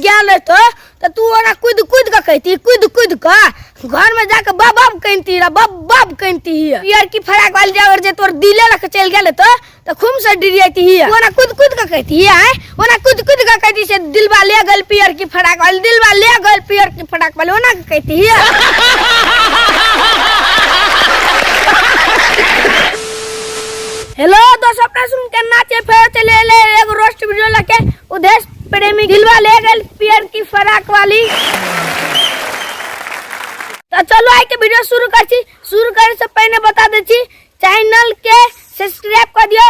ज्ञान है तो तू ओना कूद कूद का कहती कूद का घर में जाके बाब कहती बाब कहती है यार की फराक वाली जावर जे तोर दिले रख चल गेले तो खूब से डिरियती है ओना कूद का कहती है ओना कूद का कहती से दिलवा ले गल पियर की फराक वाली दिलवा ले गल पियर की फराक वाली ओना कहती है। हेलो दोस्तों, अपना सुन के नाचे फिर चले ले एक रोस्ट वीडियो लेके उद्देश्य प्रेमी दिलवा ले गल पियर की फराक वाली। तो चलो आई के वीडियो शुरू करे से पहले बता देती चैनल के सब्सक्राइब कर दियो,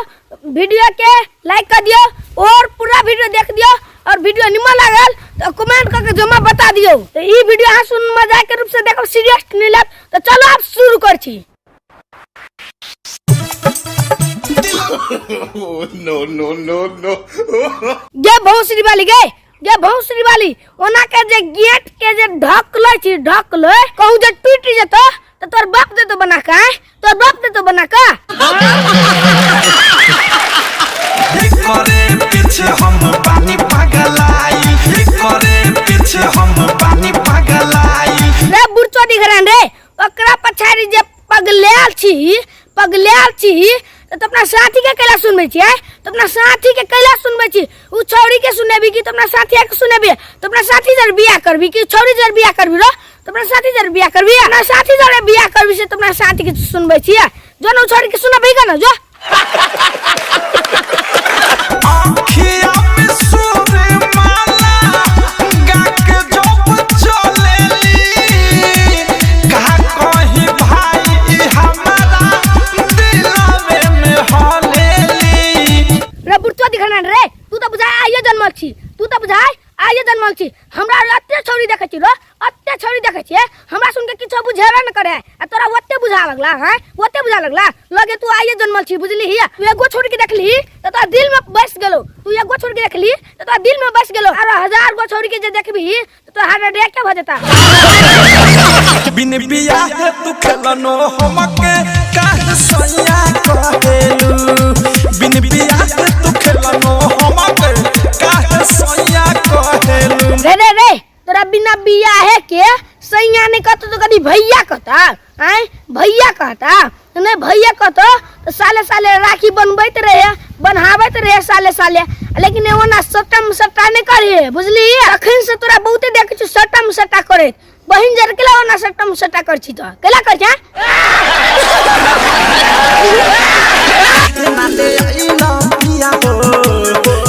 वीडियो के लाइक कर दियो और पूरा वीडियो देख दियो और वीडियो निमन लागल तो कमेंट करके जमा बता दियो। तो ये वीडियो हाँ सुन मजाक के रूप से देखो सीरियस नहीं लग तो चलो आप शुरू कर छी। no ये भौसरी वाली गए ये भौसरी वाली ओना के जे गेट के जे ढकले कहू जे टूट जतो तो तोर बाप दे तो बना का तोर बाप दे तो बना का करे पीछे हम पानी पगलाई करे पीछे हम पानी पगलाई रे बुरचो दिखरान रे ओकरा पछाड़ी जे पगलेल छी तो अपना साथी के कैला सुनबे छी तो अपना साथी के कैला सुनबे छी उ छौरी के सुनेबी कि तो अपना साथी के सुनेबी तो अपना साथी जर बियाह करबी कि छौरी जर बियाह करबी रो तो अपना साथी जर बियाह करबी अपना साथी जर बियाह करबी से तो अपना साथी के सुनबे छी जो न छौरी के सुनबे का ना जो आँखिया में सूर्य माला गाके जब चलेली कहा कहीं भाई हमारा दिलवे में हलेली रे बुरचो दिखना रे तू तो बुझा आइए जन्मल छी हमरा अत्ते छौरी देखे छी रो अत्ते छौरी देखे छी हमरा सुन के किछो बुझेबे न करे आ तोरा ओत्ते बुझा लगला हैं ओत्ते बुझा लगला लगे तू आइए जन्मल छी बुझली हिया तू एगो छौरी के देखली त तोरा दिल में बस गेलो तू एगो छौरी के देखली त तोरा दिल में बस गेलो और हजार गो छौरी के जे देखबी त तोरा हार्ट अटैक के भ जेता बिन बियाह तू खेलनो हमके काहे सैया कहेलू बिन बियाह तू खेलनो हमके काहे सैया कहेलू रे तोरा बिना बियाह के सैया ने कहतो तो कभी भैया कहता हैं भैया कहता ने भैया कहतो तो साले राखी बनबैत रहे साले लेकिन ओना सट्टा ने करे बुझली अखन से तोरा बहुते देख छु सट्टा करे बहिन जर केला ओना सट्टा कर छी तो केला कर जा नाले आइला पिया हो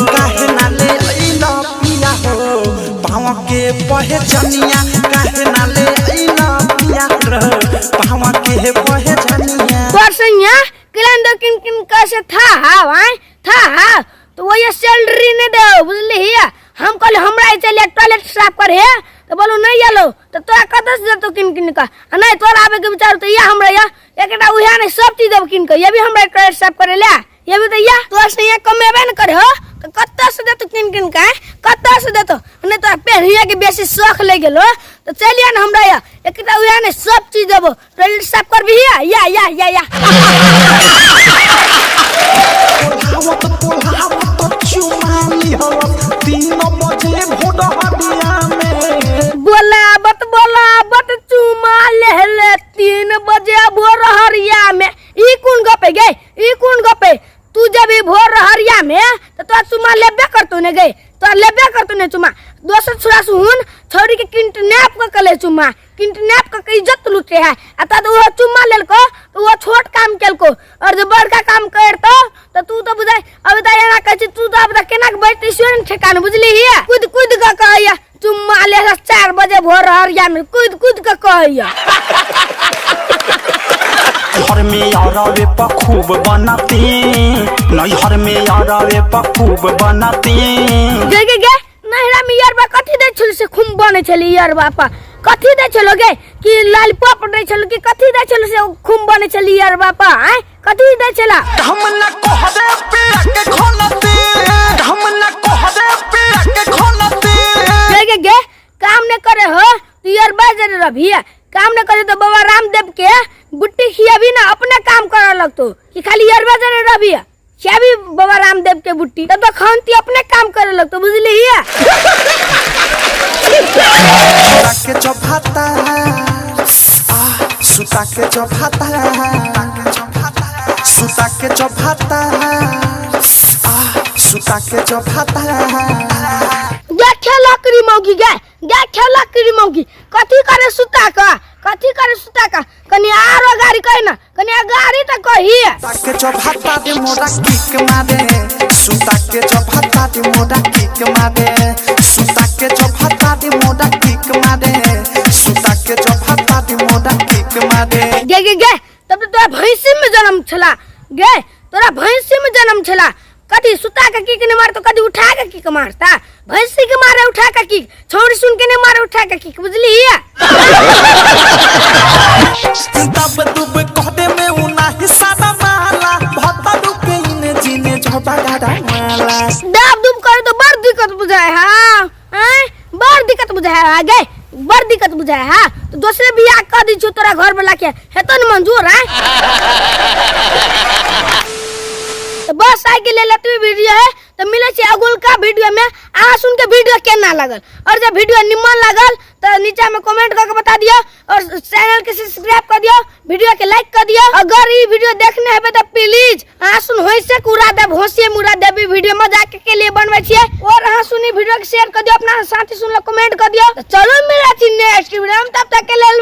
काहे नाले आइला पिया हो पावा के पहचानिया काहे नाले आइला पिया रे पावा के पहचानिया तोर सैया किलन किन कैसे था तो वो ये सैलरी ने दे बुझली हिया हम कहले हमरा चले टॉयलेट साफ करे तो बोलो नहीं आलो तो तोरा कदस जतो किन का नहीं तोरा आवे के विचार तो या हमरा या एकटा उहा नहीं सब चीज देब किन के ये भी हमरा टॉयलेट साफ करे ले ये भी तो या तोर से या कमेबे न करे हो तो कत्ता से देतो किन का कत्ता से देतो नहीं तोरा पेरिया के बेसी शौक ले गेलो तो चलिए न हमरा या एकटा उहा नहीं सब चीज देबो टॉयलेट साफ करबी या पोल्हावत चुमाली हो 3 बजे भोर हडिया में बोलावत चुमा ले 3 बजे भोर हरिया में ई कौन गपे तू जब भोर हरिया में तो तोरा चुमा लेबे करतो ने गए तो लेबे करतो ने चुमा दोसर छुरा सुन छौरी के किडनैप क ले चुमा किडनैप क इज्जत लूटे है अता तो वो चुमा लेलको तो वो छोट काम केलको और जो बड़का काम करतो तो तू तो बुझाई अब त एना कहै तू तो अब त केना के बैठती सोन ठेकान बुझली हिया कूद क कहैया चुमा ले 4 बजे भोर हरिया में कूद क कहैया घर में यारावे पर खूब बनाती नैहर में यारावे पर खूब बनाती गे नहरा में यार बा कथि दे छल से खूब बने छली यार बापा कथि दे छलो गे कि लॉलीपॉप दे छल कि कथि दे छल से खूब बने छली यार बापा हैं कथि दे छला हम न कहदे पिया के खोलती हम न कहदे पिया के खोलती गे काम न करे हो तू यार बाजार रभिया काम न करे तो बाबा रामदेव के बुट्टी खियाबी ना अपने काम करे लगतो कि खाली यार बाजार रभिया क्या भी बाबा रामदेव के बुट्टी तो खानती अपने काम करे लगतो बुझली हिया के चौभाता सुता के चौभाता सुता के चौभाता सुता के चौभाता गे खेला करी मौगी गे खेला करी मौगी कथी करे सुता का कनी आरो गाड़ी कहि ना कनी गाड़ी त कही सुता के चौभाता दे मोड़ा किक मारे सुता के चौभाता दे मोड़ा किक मारे सुता के चौभाता दे मोड़ा किक मारे सुता के चौभाता दे मोड़ा किक मारे गे तब तो तोरा भैंसी में जन्म छला गे तोरा भैंसी में जन्म छला कदी सुता के किक ने मार तो कदी उठा के किक मारता भैंसी के मारे उठा के किक छोड़ी सुन के ने मारे उठा के किक बुझली तब दुब कहदे में उना हिस्सा दा माला भत्ता दुके इने जीने झोटा गाड़ा माला दाब दुब करे तो बड़ दिक्कत बुझाए हां बड़ दिक्कत बुझाए आगे बड़ दिक्कत बुझाए हां तो दूसरे बियाह कर दी छु तोरा घर वाला के हेतन मंजूर है तो बस आइ के ले लेते वीडियो है तो मिले छी अगुल का वीडियो में आ सुन के वीडियो केना लागल और जब वीडियो निमन लागल तो नीचे में कमेंट करके बता दियो और चैनल के सब्सक्राइब कर दियो वीडियो के लाइक कर दियो अगर ये वीडियो देखने है तो प्लीज आ सुन होई से कुरा दे भोसिए मुरा देबी वीडियो मजाक के लिए बनवे छिए और आ सुनी वीडियो के शेयर कर दियो अपना साथी सुन लो कमेंट कर दियो तो चलो मिले छी नेक्स्ट वीडियो में तब तक के लेल